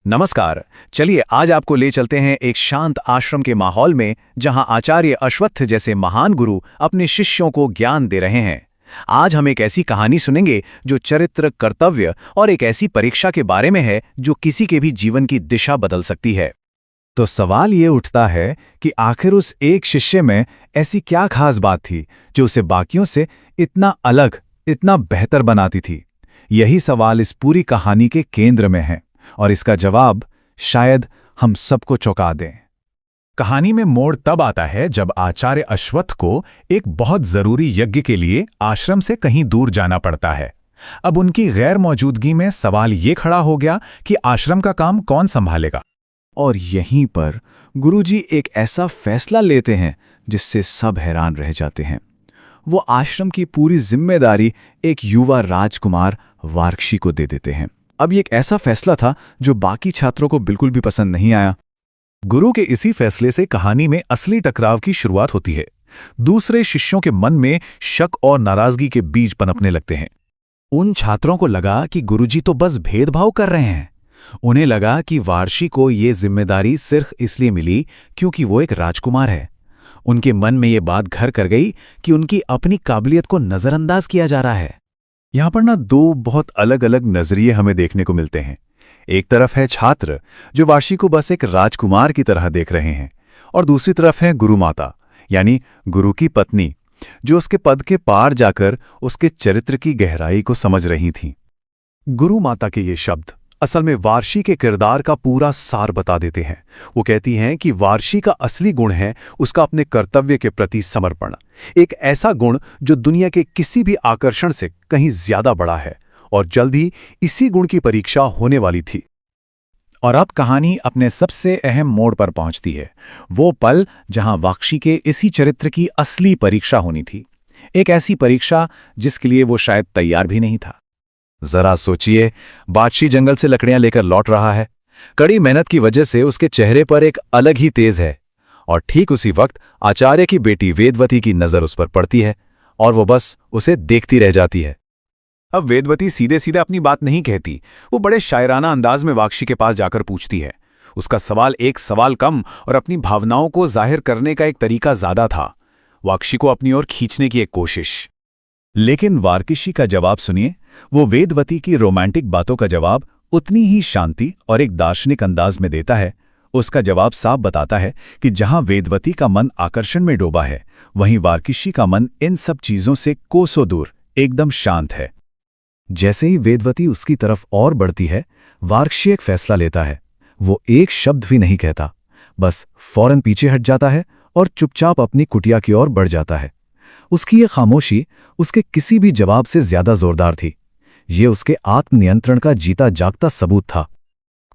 नमस्कार। चलिए आज आपको ले चलते हैं एक शांत आश्रम के माहौल में जहां आचार्य अश्वत्थ जैसे महान गुरु अपने शिष्यों को ज्ञान दे रहे हैं। आज हम एक ऐसी कहानी सुनेंगे जो चरित्र, कर्तव्य और एक ऐसी परीक्षा के बारे में है जो किसी के भी जीवन की दिशा बदल सकती है। तो सवाल ये उठता है कि आखिर उस एक शिष्य में ऐसी क्या खास बात थी जो उसे बाकियों से इतना अलग, इतना बेहतर बनाती थी। यही सवाल इस पूरी कहानी के केंद्र में है और इसका जवाब शायद हम सबको चौंका दें। कहानी में मोड़ तब आता है जब आचार्य अश्वत्थ को एक बहुत जरूरी यज्ञ के लिए आश्रम से कहीं दूर जाना पड़ता है। अब उनकी गैर मौजूदगी में सवाल ये खड़ा हो गया कि आश्रम का काम कौन संभालेगा। और यहीं पर गुरुजी एक ऐसा फैसला लेते हैं जिससे सब हैरान रह जाते हैं। वो आश्रम की पूरी जिम्मेदारी एक युवा राजकुमार वार्क्षी को दे देते हैं। अब ये एक ऐसा फैसला था जो बाकी छात्रों को बिल्कुल भी पसंद नहीं आया। गुरु के इसी फैसले से कहानी में असली टकराव की शुरुआत होती है। दूसरे शिष्यों के मन में शक और नाराजगी के बीज पनपने लगते हैं। उन छात्रों को लगा कि गुरुजी तो बस भेदभाव कर रहे हैं। उन्हें लगा कि वार्षी को ये जिम्मेदारी सिर्फ इसलिए मिली क्योंकि वो एक राजकुमार है। उनके मन में ये बात घर कर गई कि उनकी अपनी काबिलियत को नजरअंदाज किया जा रहा है। यहाँ पर दो बहुत अलग अलग नजरिए हमें देखने को मिलते हैं। एक तरफ है छात्र जो वार्षी को बस एक राजकुमार की तरह देख रहे हैं, और दूसरी तरफ है गुरु माता यानी गुरु की पत्नी जो उसके पद के पार जाकर उसके चरित्र की गहराई को समझ रही थीं। गुरु माता के ये शब्द असल में वार्षी के किरदार का पूरा सार बता देते हैं। वो कहती हैं कि वार्षी का असली गुण है उसका अपने कर्तव्य के प्रति समर्पण, एक ऐसा गुण जो दुनिया के किसी भी आकर्षण से कहीं ज्यादा बड़ा है, और जल्द ही इसी गुण की परीक्षा होने वाली थी। और अब कहानी अपने सबसे अहम मोड़ पर पहुंचती है, वो पल जहां वार्षी के इसी चरित्र की असली परीक्षा होनी थी। एक ऐसी परीक्षा जिसके लिए वो शायद तैयार भी नहीं था। जरा सोचिए, बादशाह जंगल से लकड़ियां लेकर लौट रहा है। कड़ी मेहनत की वजह से उसके चेहरे पर एक अलग ही तेज है, और ठीक उसी वक्त आचार्य की बेटी वेदवती की नजर उस पर पड़ती है और वो बस उसे देखती रह जाती है। अब वेदवती सीधे सीधे अपनी बात नहीं कहती, वो बड़े शायराना अंदाज में वार्षी के पास जाकर पूछती है। उसका सवाल एक सवाल कम और अपनी भावनाओं को जाहिर करने का एक तरीका ज्यादा था, वार्षी को अपनी ओर खींचने की एक कोशिश। लेकिन वार्षी का जवाब सुनिए। वो वेदवती की रोमांटिक बातों का जवाब उतनी ही शांति और एक दार्शनिक अंदाज में देता है। उसका जवाब साफ बताता है कि जहां वेदवती का मन आकर्षण में डूबा है, वहीं वार्षी का मन इन सब चीजों से कोसों दूर एकदम शांत है। जैसे ही वेदवती उसकी तरफ और बढ़ती है, वार्षी एक फैसला लेता है। वो एक शब्द भी नहीं कहता, बस फौरन पीछे हट जाता है और चुपचाप अपनी कुटिया की ओर बढ़ जाता है। उसकी ये खामोशी उसके किसी भी जवाब से ज्यादा जोरदार थी। ये उसके आत्मनियंत्रण का जीता जागता सबूत था।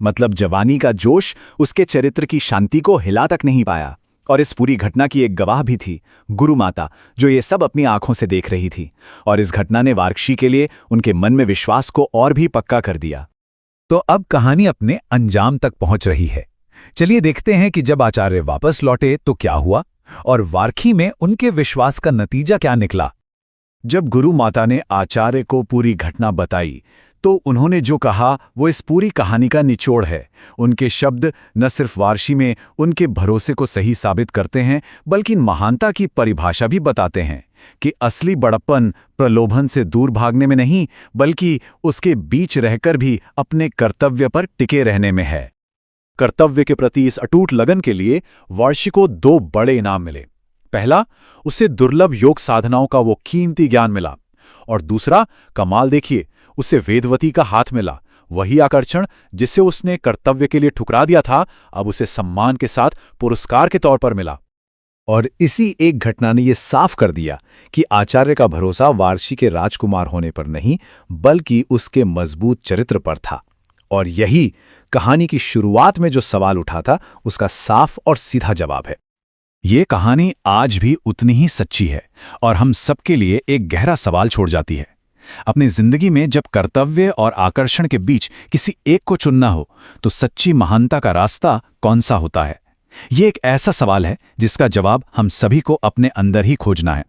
मतलब जवानी का जोश उसके चरित्र की शांति को हिला तक नहीं पाया। और इस पूरी घटना की एक गवाह भी थी गुरु माता, जो ये सब अपनी आंखों से देख रही थी, और इस घटना ने वार्षी के लिए उनके मन में विश्वास को और भी पक्का कर दिया। तो अब कहानी अपने अंजाम तक पहुंच रही है। चलिए देखते हैं कि जब आचार्य वापस लौटे तो क्या हुआ, और वार्षी में उनके विश्वास का नतीजा क्या निकला। जब गुरु माता ने आचार्य को पूरी घटना बताई तो उन्होंने जो कहा वो इस पूरी कहानी का निचोड़ है। उनके शब्द न सिर्फ वार्षी में उनके भरोसे को सही साबित करते हैं, बल्कि महानता की परिभाषा भी बताते हैं कि असली बड़प्पन प्रलोभन से दूर भागने में नहीं, बल्कि उसके बीच रहकर भी अपने कर्तव्य पर टिके रहने में है। कर्तव्य के प्रति इस अटूट लगन के लिए वार्षी को दो बड़े इनाम मिले। पहला, उसे दुर्लभ योग साधनाओं का वो कीमती ज्ञान मिला, और दूसरा, कमाल देखिए, उसे वेदवती का हाथ मिला। वही आकर्षण जिसे उसने कर्तव्य के लिए ठुकरा दिया था, अब उसे सम्मान के साथ पुरस्कार के तौर पर मिला। और इसी एक घटना ने यह साफ कर दिया कि आचार्य का भरोसा वार्षी के राजकुमार होने पर नहीं, बल्कि उसके मजबूत चरित्र पर था। और यही कहानी की शुरुआत में जो सवाल उठा था, उसका साफ और सीधा जवाब है। ये कहानी आज भी उतनी ही सच्ची है और हम सबके लिए एक गहरा सवाल छोड़ जाती है। अपनी जिंदगी में जब कर्तव्य और आकर्षण के बीच किसी एक को चुनना हो, तो सच्ची महानता का रास्ता कौन सा होता है? ये एक ऐसा सवाल है जिसका जवाब हम सभी को अपने अंदर ही खोजना है।